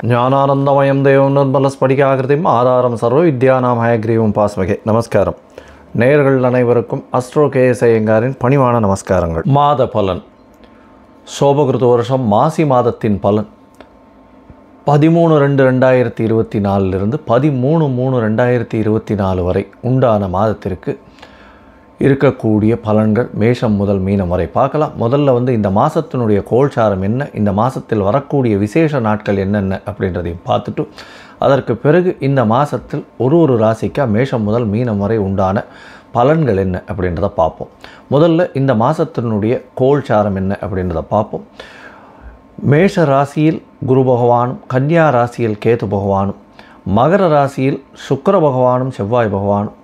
ஞானானந்தமயம் தேவம் நிர்மலஸ்படிகாகிருதிம் ஆதாரம் சர்வ வித்யானாம் ஹயக்ரீவம் பாஸ்மகே. நமஸ்காரம். நேயர்கள் அனைவருக்கும் அஸ்ட்ரோ கேஎஸ் ஐயங்காரின் பணிவான நமஸ்காரங்கள். மாத பலன். சோபகிருத வருஷம் மாசி மாதத்தின் பலன் 13/2/2024 13/3/2024 வரை உண்டான மாதத்திற்கு இருக்கக்கூடிய பலன்கள் மேஷம் முதல் மீனம் வரை பார்க்கலாம். முதல்ல இந்த மாதத்தினுடைய கோல்சாரம் என்ன, இந்த மாதத்தில் வரக்கூடிய விசேஷ நாட்கள் என்னென்ன அப்படின்றதையும் பார்த்துட்டு அதற்கு பிறகு இந்த மாதத்தில் ஒரு ராசிக்காக மேஷம் முதல் மீனம் வரை உண்டான பலன்கள் என்ன அப்படின்றத பார்ப்போம். முதல்ல இந்த மாதத்தினுடைய கோல்சாரம் என்ன அப்படின்றத பார்ப்போம். மேஷ ராசியில் குரு பகவானும், கன்னியா ராசியில் கேது பகவானும், மகர ராசியில் சுக்கிர பகவானும் செவ்வாய் பகவானும்,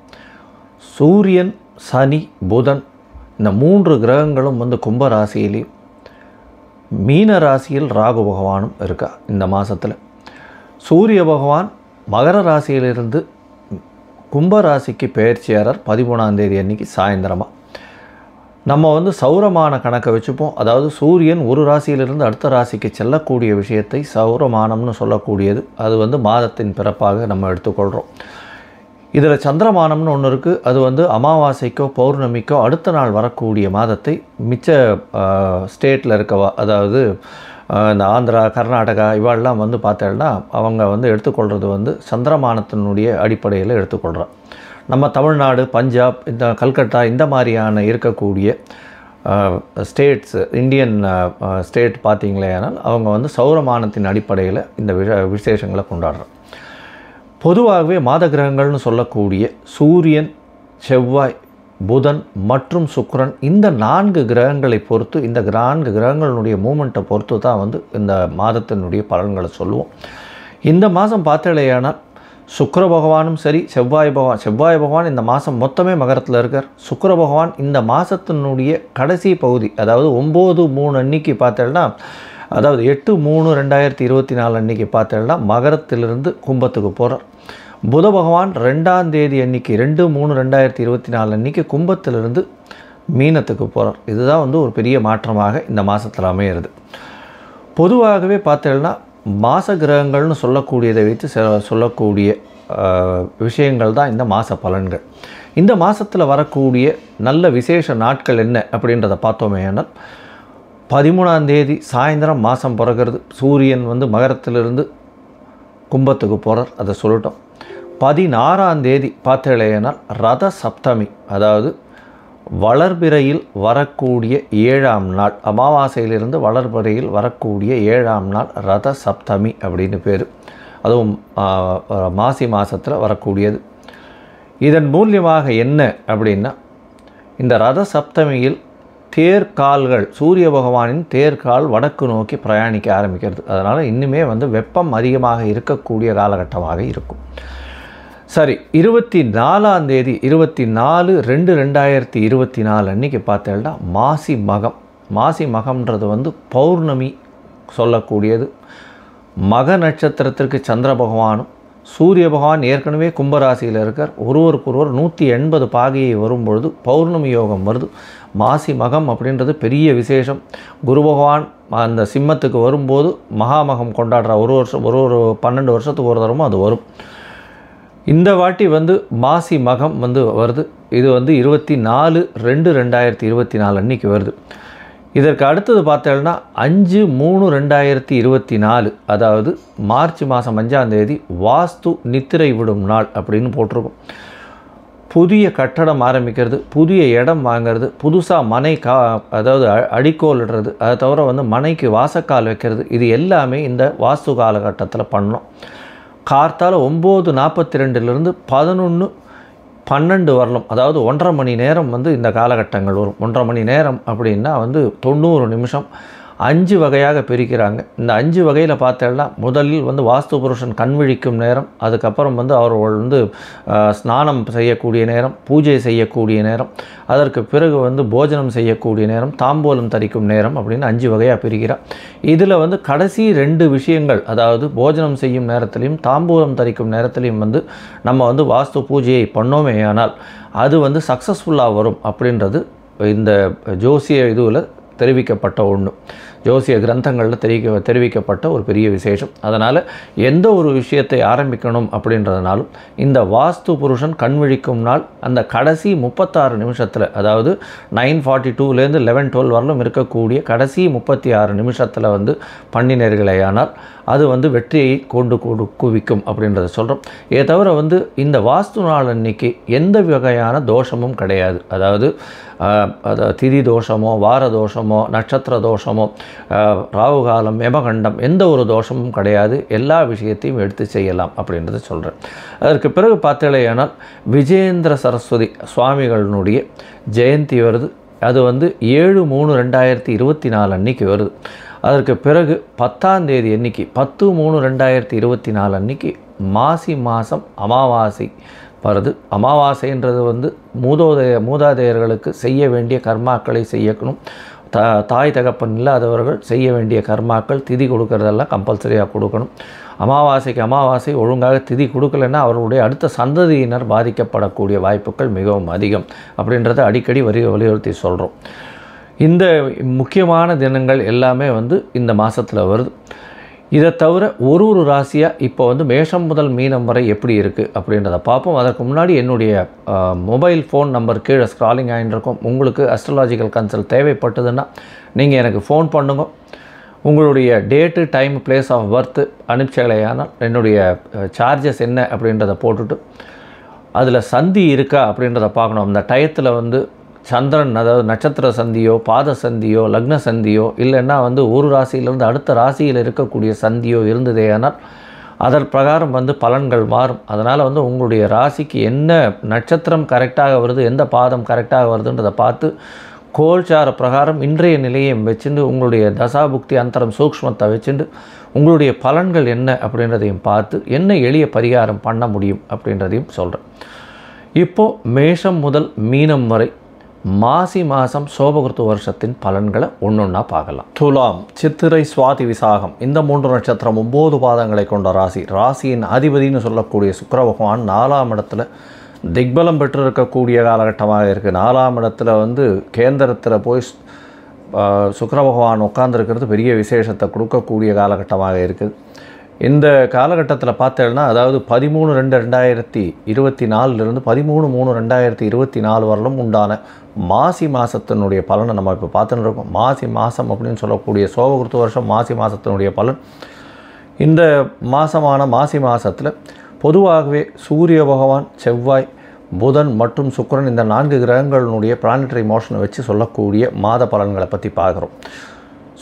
சூரியன் சனி புதன் இந்த 3 கிரகங்களும் கும்ப ராசியிலையும், மீன ராசியில் ராகு பகவானும் இருக்கா. இந்த மாதத்தில் சூரிய பகவான் மகர ராசியிலிருந்து கும்ப ராசிக்கு பெயர்ச்சியாளர் 13ஆம் தேதி அன்னைக்கு சாயந்தரமாக. நம்ம சௌரமான கணக்கை வச்சுப்போம். அதாவது சூரியன் ஒரு ராசியிலிருந்து அடுத்த ராசிக்கு செல்லக்கூடிய விஷயத்தை சௌரமானம்னு சொல்லக்கூடியது. அது மாதத்தின் பிறப்பாக நம்ம எடுத்துக்கொள்கிறோம். இதில் சந்திரமானம்னு ஒன்று இருக்குது. அது அமாவாசைக்கோ பௌர்ணமிக்கோ அடுத்த நாள் வரக்கூடிய மாதத்தை மிச்ச ஸ்டேட்டில் இருக்கவா, அதாவது இந்த ஆந்திரா கர்நாடகா இவாளெலாம் பார்த்தேன்னா அவங்க எடுத்துக்கொள்கிறது சந்திரமானத்தினுடைய அடிப்படையில் எடுத்துக்கொள்கிறோம். நம்ம தமிழ்நாடு, பஞ்சாப், இந்த கல்கத்தா இந்த மாதிரியான இருக்கக்கூடிய ஸ்டேட்ஸ், இந்தியன் ஸ்டேட் பார்த்திங்களேனால் அவங்க சௌரமானத்தின் அடிப்படையில் இந்த விசேஷங்களை கொண்டாடுறோம். பொதுவாகவே மாத கிரகங்கள்னு சொல்லக்கூடிய சூரியன், செவ்வாய், புதன் மற்றும் சுக்கிரன் இந்த 4 கிரகங்களை பொறுத்து, இந்த 4 கிரகங்களுடைய மூமெண்ட்டை பொறுத்து தான் இந்த மாதத்தினுடைய பலன்களை சொல்லுவோம். இந்த மாதம் பார்த்தலையானால் சுக்கிர பகவானும் சரி, செவ்வாய் பகவான் இந்த மாதம் மொத்தமே மகரத்தில் இருக்கார். சுக்கிர பகவான் இந்த மாதத்தினுடைய கடைசி பகுதி, அதாவது 9/3 அன்னைக்கு பார்த்தேன்னா, அதாவது 8/3/2024 அன்றைக்கி பார்த்தேன்னா மகரத்திலிருந்து கும்பத்துக்கு போகிறார். புத பகவான் 2ஆம் தேதி அன்றைக்கி 2/3/2024 அன்றைக்கி கும்பத்திலிருந்து மீனத்துக்கு போகிறார். இதுதான் ஒரு பெரிய மாற்றமாக இந்த மாதத்தில் அமையிறது. பொதுவாகவே பார்த்தேன்னா மாத கிரகங்கள்னு சொல்லக்கூடியதை வைத்து சொல்லக்கூடிய விஷயங்கள் தான் இந்த மாத பலன்கள். இந்த மாதத்தில் வரக்கூடிய நல்ல விசேஷ நாட்கள் என்ன அப்படின்றத பார்த்தோமே. ஆனால் 13ஆம் தேதி சாயந்தரம் மாதம் பிறகுறது. சூரியன் மகரத்திலிருந்து கும்பத்துக்கு போகிறார், அதை சொல்லிட்டோம். 16ஆம் தேதி பார்த்தேனால் ரத சப்தமி, அதாவது வளர்பிறையில் வரக்கூடிய 7ஆம் நாள், அமாவாசையிலிருந்து வளர்பிறையில் வரக்கூடிய 7ஆம் நாள் ரத சப்தமி அப்படின்னு பேர். அதுவும் மாசி மாதத்தில் வரக்கூடியது. இதன் மூலியமாக என்ன அப்படின்னா, இந்த ரத சப்தமியில் தேர்கால்கள், சூரிய பகவானின் தேர்கால் வடக்கு நோக்கி பிரயாணிக்க ஆரம்பிக்கிறது. அதனால் இன்னுமே வெப்பம் அதிகமாக இருக்கக்கூடிய காலகட்டமாக இருக்கும். சரி, 24ஆம் தேதி 24/2/2024 அன்றைக்கி பார்த்தேன்னா மாசி மகம். மாசி மகம்ன்றது பௌர்ணமி சொல்லக்கூடியது. மக நட்சத்திரத்திற்கு சந்திர பகவானும் சூரிய பகவான் ஏற்கனவே கும்பராசியில் இருக்கார். ஒருவருக்கொருவர் 180 பாகையை வரும்பொழுது பௌர்ணமி யோகம் வருது. மாசி மகம் அப்படின்றது பெரிய விசேஷம். குரு பகவான் அந்த சிம்மத்துக்கு வரும்போது மகாமகம் கொண்டாடுற ஒரு 12 வருஷத்துக்கு ஒரு தரமும் அது வரும். இந்த வாட்டி மாசி மகம் வருது. இது 24/2/2024 அன்றைக்கி வருது. இதற்கு அடுத்தது பார்த்தேன்னா 5/3/2024, அதாவது மார்ச் மாதம் 5ஆம் தேதி வாஸ்து நித்திரை விடும் நாள் அப்படின்னு போட்டிருக்கும். புதிய கட்டடம் ஆரம்பிக்கிறது, புதிய இடம் வாங்கிறது, புதுசாக மனை அதாவது அடிக்கோல் இடுறது, அதை தவிர மனைக்கு வாசக்கால் வைக்கிறது, இது எல்லாமே இந்த வாஸ்து காலகட்டத்தில் பண்ணோம். கார்த்தால் 9:42 11:12 வரலாம், அதாவது 1.5 மணி நேரம் இந்த காலகட்டங்கள் வரும். 1.5 மணி நேரம் அப்படின்னா 90 நிமிஷம். 5 வகையாக பிரிக்கிறாங்க. இந்த 5 வகையில் பார்த்தேன்னா முதலில் வாஸ்து புருஷன் கண் விழிக்கும் நேரம், அதுக்கப்புறம் அவர்கள் ஸ்நானம் செய்யக்கூடிய நேரம், பூஜை செய்யக்கூடிய நேரம், அதற்கு பிறகு போஜனம் செய்யக்கூடிய நேரம், தாம்பூலம் தரிக்கும் நேரம் அப்படின்னு 5 வகையாக பிரிக்கிறார். இதில் கடைசி 2 விஷயங்கள், அதாவது போஜனம் செய்யும் நேரத்திலையும் தாம்பூலம் தரிக்கும் நேரத்திலையும் நம்ம வாஸ்து பூஜையை பண்ணோமே ஆனால் அது சக்ஸஸ்ஃபுல்லாக வரும் அப்படின்றது இந்த ஜோசிய இதுவில் தெரிவிக்கப்பட்ட ஒன்று. ஜோசிய கிரந்தங்களில் தெரிவிக்கப்பட்ட ஒரு பெரிய விசேஷம். அதனால் எந்த ஒரு விஷயத்தை ஆரம்பிக்கணும் அப்படின்றதுனாலும் இந்த வாஸ்து புருஷன் கண்விழிக்கும் நாள் அந்த கடைசி 36 நிமிஷத்தில், அதாவது 9:42லேருந்து 11:12 வரலும் இருக்கக்கூடிய கடைசி 36 நிமிஷத்தில் வந்து பண்ணினர்களேயானால் அது வந்து வெற்றியை கொண்டு குவிக்கும் அப்படின்றத சொல்கிறோம். இதை தவிர வந்து இந்த வாஸ்து நாள் அன்னைக்கு எந்த வகையான தோஷமும் கிடையாது. அதாவது திதி தோஷமோ, வார தோஷமோ, நட்சத்திர தோஷமோ, ராகுகாலம், யமகண்டம், எந்த ஒரு தோஷமும் கிடையாது. எல்லா விஷயத்தையும் எடுத்து செய்யலாம் அப்படின்றத சொல்கிறேன். அதற்கு பிறகு பார்த்தேனால் விஜயேந்திர சரஸ்வதி சுவாமிகளினுடைய ஜெயந்தி வருது. அது வந்து 7/3/2024 அன்னைக்கு வருது. அதற்கு பிறகு 10ஆம் தேதி அன்னைக்கு 10/3/2024 அன்னைக்கு மாசி மாதம் அமாவாசை வருது. அமாவாசைன்றது வந்து மூதாதையர்களுக்கு செய்ய வேண்டிய கர்மாக்களை செய்யணும். தாய் தகப்பன் இல்லாதவர்கள் செய்ய வேண்டிய கர்மாக்கள், திதி கொடுக்கறதெல்லாம் கம்பல்சரியாக கொடுக்கணும். அமாவாசை ஒழுங்காக திதி கொடுக்கலைன்னா அவர்களுடைய அடுத்த சந்ததியினர் பாதிக்கப்படக்கூடிய வாய்ப்புகள் மிகவும் அதிகம் அப்படின்றத அடிக்கடி வலியுறுத்தி சொல்கிறோம். இந்த முக்கியமான தினங்கள் எல்லாமே வந்து இந்த மாதத்தில் வருது. இதை தவிர ஒரு ராசியாக இப்போ வந்து மேஷம் முதல் மீனம் வரை எப்படி இருக்குது அப்படின்றத பார்ப்போம். அதற்கு முன்னாடி என்னுடைய மொபைல் ஃபோன் நம்பர் கீழே ஸ்க்ராலிங் ஆகிட்டுருக்கும். உங்களுக்கு அஸ்ட்ராலாஜிக்கல் கன்சல்ட் தேவைப்பட்டதுன்னா நீங்கள் எனக்கு ஃபோன் பண்ணுங்க. உங்களுடைய date, time, place of birth அனுப்பிச்சலையானால் என்னுடைய சார்ஜஸ் என்ன அப்படின்றத போட்டுட்டு அதில் சந்தி இருக்கா அப்படின்றத பார்க்கணும். அந்த டயத்தில் வந்து சந்திரன், அதாவது நட்சத்திர சந்தியோ, பாத சந்தியோ, லக்ன சந்தியோ, இல்லைன்னா வந்து ஒரு ராசியிலிருந்து அடுத்த ராசியில் இருக்கக்கூடிய சந்தியோ இருந்ததேயானால் அதன் பிரகாரம் வந்து பலன்கள் மாறும். அதனால் வந்து உங்களுடைய ராசிக்கு என்ன நட்சத்திரம் கரெக்டாக வருது, எந்த பாதம் கரெக்டாக வருதுன்றதை பார்த்து கோல்சார பிரகாரம் இன்றைய நிலையை வச்சுட்டு உங்களுடைய தசாபுக்தி அந்தரம் சூக்ஷ்மத்தை வச்சுட்டு உங்களுடைய பலன்கள் என்ன அப்படின்றதையும் பார்த்து என்ன எளிய பரிகாரம் பண்ண முடியும் அப்படின்றதையும் சொல்கிறேன். இப்போது மேஷம் முதல் மீனம் வரை மாசி மாதம் சோபகிருத்து வருஷத்தின் பலன்களை ஒன்றொன்னா பார்க்கலாம். துலாம், சித்திரை, சுவாதி, விசாகம் இந்த 3 நட்சத்திரம் 9 பாதங்களை கொண்ட ராசி. ராசியின் அதிபதினு சொல்லக்கூடிய சுக்கிர பகவான் 4ஆம் இடத்துல திக்பலம் பெற்று இருக்கக்கூடிய காலகட்டமாக இருக்குது. 4ஆம் இடத்துல வந்து கேந்திரத்தில் போய் சுக்கிர பகவான் உட்கார்ந்துருக்கிறது பெரிய விசேஷத்தை கொடுக்கக்கூடிய காலகட்டமாக இருக்குது. இந்த காலகட்டத்தில் பார்த்தேன்னா, அதாவது 13/2/2024 13/3/2024 வரலும் உண்டான மாசி மாதத்தினுடைய பலனை நம்ம இப்போ பார்த்துன்னு இருக்கோம். மாசி மாதம் அப்படின்னு சொல்லக்கூடிய சோபகிருத்து வருஷம் மாசி மாதத்தினுடைய பலன். இந்த மாதமான மாசி மாதத்தில் பொதுவாகவே சூரிய பகவான், செவ்வாய், புதன் மற்றும் சுக்கிரன் இந்த 4 கிரகங்களினுடைய பிளானட்டரி மோஷனை வச்சு சொல்லக்கூடிய மாத பலன்களை பற்றி பார்க்குறோம்.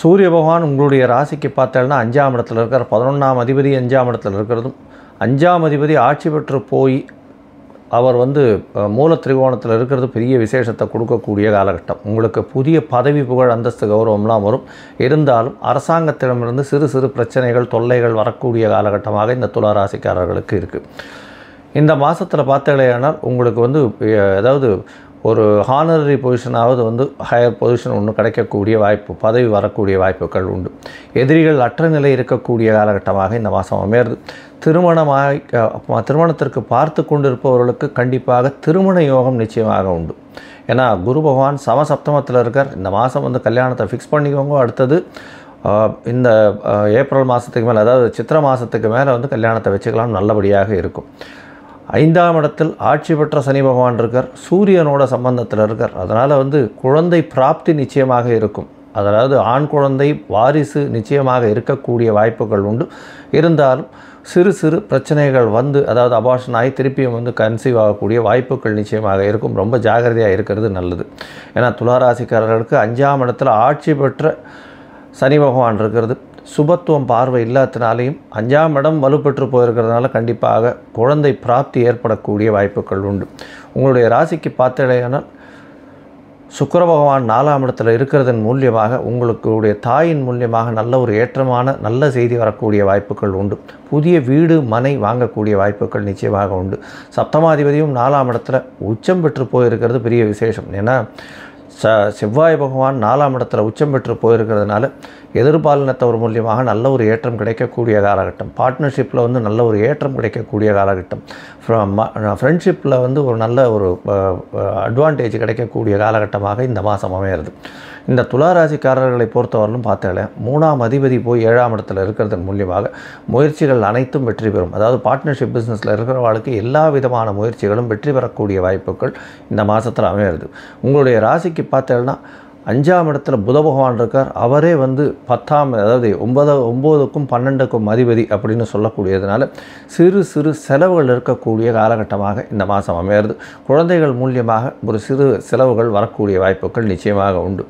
சூரிய பகவான் உங்களுடைய ராசிக்கு பார்த்தேன்னா 5ஆம் இடத்துல இருக்கிற 11ஆம் அதிபதி 5ஆம் இடத்துல இருக்கிறதும், 5ஆம் அதிபதி ஆட்சி பெற்று போய் அவர் வந்து மூல திரிகோணத்தில் இருக்கிறது பெரிய விசேஷத்தை கொடுக்கக்கூடிய காலகட்டம். உங்களுக்கு புதிய பதவி, புகழ், அந்தஸ்து, கௌரவம்லாம் வரும். இருந்தாலும் அரசாங்கத்திடமிருந்து சிறு சிறு பிரச்சனைகள், தொல்லைகள் வரக்கூடிய காலகட்டமாக இந்த துலா ராசிக்காரர்களுக்கு இருக்குது. இந்த மாதத்தில் பார்த்தீங்களேனால் உங்களுக்கு வந்து அதாவது ஒரு ஹானரரி பொசிஷனாவது வந்து ஹையர் பொசிஷன் ஒன்று கிடைக்கக்கூடிய வாய்ப்பு, பதவி வரக்கூடிய வாய்ப்புகள் உண்டு. எதிரிகள் அற்ற நிலை இருக்கக்கூடிய காலகட்டமாக இந்த மாதம் அமையிறது. திருமணத்திற்கு பார்த்து கொண்டிருப்பவர்களுக்கு கண்டிப்பாக திருமண யோகம் நிச்சயமாக உண்டு. ஏன்னா குரு பகவான் சமசப்தமத்தில் இருக்கார். இந்த மாதம் வந்து கல்யாணத்தை ஃபிக்ஸ் பண்ணிக்கோங்க. அடுத்தது இந்த ஏப்ரல் மாதத்துக்கு மேலே, அதாவது சித்திரை மாதத்துக்கு மேலே வந்து கல்யாணத்தை வச்சுக்கலாம், நல்லபடியாக இருக்கும். 5ஆம் இடத்தில் ஆட்சி பெற்ற சனி பகவான் இருக்கார், சூரியனோட சம்பந்தத்தில் இருக்கார். அதனால் வந்து குழந்தை பிராப்தி நிச்சயமாக இருக்கும். அதாவது ஆண் குழந்தை வாரிசு நிச்சயமாக இருக்கக்கூடிய வாய்ப்புகள் உண்டு. இருந்தாலும் சிறு சிறு பிரச்சனைகள் வந்து, அதாவது அபார்ஷன் ஆகி திருப்பியும் வந்து கன்சீவ் ஆகக்கூடிய வாய்ப்புகள் நிச்சயமாக இருக்கும். ரொம்ப ஜாகிரதையாக இருக்கிறது நல்லது. ஏன்னா துளாராசிக்காரர்களுக்கு 5ஆம் இடத்துல ஆட்சி பெற்ற சனி பகவான் இருக்கிறது. சுபத்துவம் பார்வை இல்லாதனாலையும் 5ஆம் இடம் வலுப்பெற்று போயிருக்கிறதுனால கண்டிப்பாக குழந்தை பிராப்தி ஏற்படக்கூடிய வாய்ப்புகள் உண்டு. உங்களுடைய ராசிக்கு பார்த்தேனால் சுக்கிர பகவான் 4ஆம் இடத்துல இருக்கிறதன் மூலியமாக உங்களுடைய தாயின் மூலியமாக நல்ல ஒரு ஏற்றமான நல்ல செய்தி வரக்கூடிய வாய்ப்புகள் உண்டு. புதிய வீடு, மனை வாங்கக்கூடிய வாய்ப்புகள் நிச்சயமாக உண்டு. சப்தமாதிபதியும் 4ஆம் இடத்துல உச்சம் பெற்று போயிருக்கிறது பெரிய விசேஷம். ஏன்னா செவ்வாய் பகவான் 4ஆம் இடத்துல உச்சம் பெற்று போயிருக்கிறதுனால எதிர்பாலினத்தவர் மூலியமாக நல்ல ஒரு ஏற்றம் கிடைக்கக்கூடிய காலகட்டம். பார்ட்னர்ஷிப்பில் வந்து நல்ல ஒரு ஏற்றம் கிடைக்கக்கூடிய காலகட்டம். ஃப்ரெண்ட்ஷிப்பில் வந்து ஒரு நல்ல ஒரு அட்வான்டேஜ் கிடைக்கக்கூடிய காலகட்டமாக இந்த மாதம் அமையிறது. இந்த துளாராசிக்காரர்களை பொறுத்தவரையிலும் பார்த்தாலே 3ஆம் அதிபதி போய் 7ஆம் இடத்துல இருக்கிறதன் மூலியமாக முயற்சிகள் அனைத்தும் வெற்றி பெறும். அதாவது பார்ட்னர்ஷிப் பிஸ்னஸில் இருக்கிறவர்களுக்கு எல்லா விதமான முயற்சிகளும் வெற்றி பெறக்கூடிய வாய்ப்புகள் இந்த மாதத்தில் அமையிறது. உங்களுடைய ராசிக்கு பார்த்தேன்னா 5ஆம் இடத்துல புத பகவான் இருக்கார். அவரே வந்து 10ஆம், அதாவது 9க்கும் 12க்கும் அதிபதி அப்படின்னு சொல்லக்கூடியதுனால சிறு சிறு செலவுகள் இருக்கக்கூடிய காலகட்டமாக இந்த மாதம் அமையிறது. குழந்தைகள் மூலியமாக ஒரு சிறு செலவுகள் வரக்கூடிய வாய்ப்புகள் நிச்சயமாக உண்டு.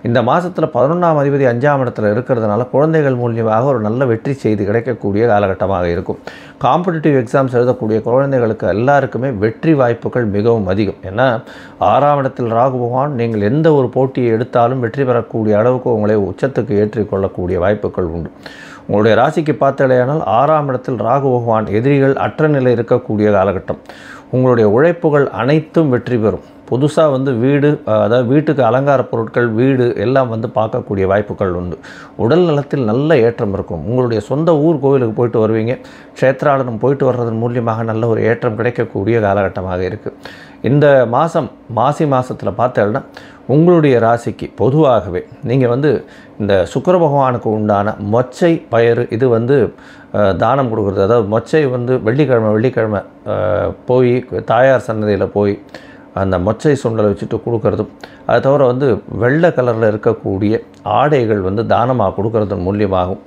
இந்த மாதத்தில் 11ஆம் அதிபதி 5ஆம் இடத்துல இருக்கிறதுனால குழந்தைகள் மூலியமாக ஒரு நல்ல வெற்றி செய்தி கிடைக்கக்கூடிய காலகட்டமாக இருக்கும். காம்படிட்டிவ் எக்ஸாம்ஸ் எழுதக்கூடிய குழந்தைகளுக்கு எல்லாருக்குமே வெற்றி வாய்ப்புகள் மிகவும் அதிகம். ஏன்னா 6ஆம் இடத்தில் ராகு பகவான் நீங்கள் எந்த ஒரு போட்டியை எடுத்தாலும் வெற்றி பெறக்கூடிய அளவுக்கு உங்களை உச்சத்துக்கு ஏற்றிக்கொள்ளக்கூடிய வாய்ப்புகள் உண்டு. உங்களுடைய ராசிக்கு பார்த்தாலேயானால் 6ஆம் இடத்தில் ராகு பகவான் எதிரிகள் அற்ற நிலை இருக்கக்கூடிய காலகட்டம். உங்களுடைய உழைப்புகள் அனைத்தும் வெற்றி பெறும். புதுசாக வந்து வீடு, அதாவது வீட்டுக்கு அலங்கார பொருட்கள், வீடு எல்லாம் வந்து பார்க்கக்கூடிய வாய்ப்புகள் உண்டு. உடல் நலத்தில் நல்ல ஏற்றம் இருக்கும். உங்களுடைய சொந்த ஊர் கோவிலுக்கு போயிட்டு வருவீங்க. க்ஷேத்ராடனம் போயிட்டு வர்றதன் மூலியமாக நல்ல ஒரு ஏற்றம் கிடைக்கக்கூடிய காலகட்டமாக இருக்குது. இந்த மாதம் மாசி மாதத்தில் பார்த்தோன்னா உங்களுடைய ராசிக்கு பொதுவாகவே நீங்கள் வந்து இந்த சுக்கிர பகவானுக்கு உண்டான மொச்சை பயிறு இது வந்து தானம் கொடுக்குறது. அதாவது மொச்சை வந்து வெள்ளிக்கிழமை போய் தாயார் சன்னதியில் போய் அந்த மொச்சை சுண்டலை வச்சுட்டு கொடுக்கறதும், அதை தவிர வந்து வெள்ளை கலரில் இருக்கக்கூடிய ஆடைகள் வந்து தானமாக கொடுக்கறதன் மூலியமாகும்.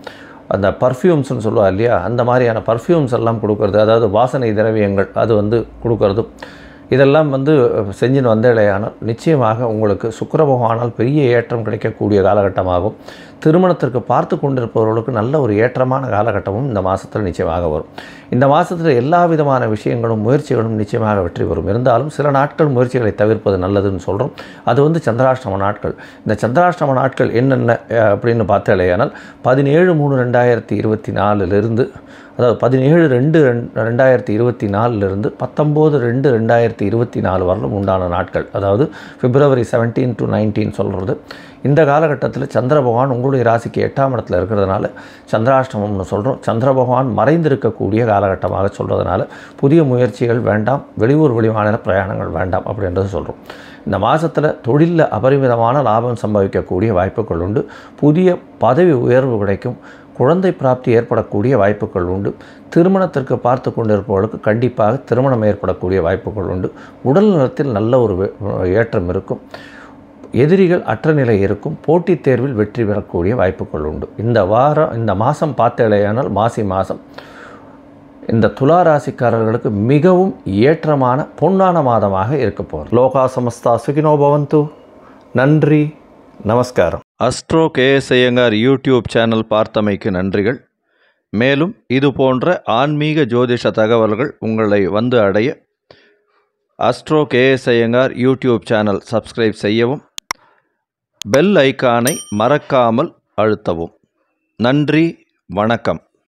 அந்த பர்ஃப்யூம்ஸ்னு சொல்லுவாள் இல்லையா, அந்த மாதிரியான பர்ஃப்யூம்ஸ் எல்லாம் கொடுக்கறது, அதாவது வாசனை திரவியங்கள் அது வந்து கொடுக்கறதும், இதெல்லாம் வந்து செஞ்சுன்னு வந்தடையானால் நிச்சயமாக உங்களுக்கு சுக்கிர பகவானால் பெரிய ஏற்றம் கிடைக்கக்கூடிய காலகட்டமாகும். திருமணத்திற்கு பார்த்து கொண்டிருப்பவர்களுக்கு நல்ல ஒரு ஏற்றமான காலகட்டமும் இந்த மாதத்தில் நிச்சயமாக வரும். இந்த மாதத்தில் எல்லா விதமான விஷயங்களும் முயற்சிகளும் நிச்சயமாக வெற்றி பெறும். இருந்தாலும் சில நாட்கள் முயற்சிகளை தவிர்ப்பது நல்லதுன்னு சொல்கிறோம். அது வந்து சந்திராஷ்டம நாட்கள். இந்த சந்திராஷ்டம நாட்கள் என்னென்ன அப்படின்னு பார்த்தாலேயானால் 17/3/2024 அதாவது 17/2/2024 19/2/2024 வரலும் உண்டான நாட்கள், அதாவது February 17 to 19 சொல்கிறது. இந்த காலகட்டத்தில் சந்திர பகவான் உங்களுடைய ராசிக்கு 8ஆம் இடத்துல இருக்கிறதுனால சந்திராஷ்டமம்னு சொல்கிறோம். சந்திர பகவான் மறைந்திருக்கக்கூடிய காலகட்டமாக சொல்கிறதுனால புதிய முயற்சிகள் வேண்டாம், வெளியூர் வெளிமாநில பிரயாணங்கள் வேண்டாம் அப்படின்றது சொல்கிறோம். இந்த மாதத்தில் தொழிலில் அபரிமிதமான லாபம் சம்பவிக்கக்கூடிய வாய்ப்புகள் உண்டு. புதிய பதவி உயர்வு கிடைக்கும். குழந்தை பிராப்தி ஏற்படக்கூடிய வாய்ப்புகள் உண்டு. திருமணத்திற்கு பார்த்து கொண்டிருப்பவர்களுக்கு கண்டிப்பாக திருமணம் ஏற்படக்கூடிய வாய்ப்புகள் உண்டு. உடல் நலத்தில் நல்ல ஒரு ஏற்றம் இருக்கும். எதிரிகள் அற்ற நிலை இருக்கும். போட்டித் தேர்வில் வெற்றி பெறக்கூடிய வாய்ப்புகள் உண்டு. இந்த மாதம் பார்த்தேலையானால் மாசி மாதம் இந்த துலா ராசிக்காரர்களுக்கு மிகவும் ஏற்றமான பொன்னான மாதமாக இருக்க போகிறது. லோகா சமஸ்தா சுகினோ பவந்து. நன்றி, நமஸ்காரம். Astro KS Iyengar YouTube channel பார்த்தமைக்கு நன்றிகள். மேலும் இது போன்ற ஆன்மீக ஜோதிஷ தகவல்கள் உங்களை வந்து அடைய astro KS Iyengar YouTube channel subscribe செய்யவும், பெல் ஐக்கானை மறக்காமல் அழுத்தவும். நன்றி, வணக்கம்.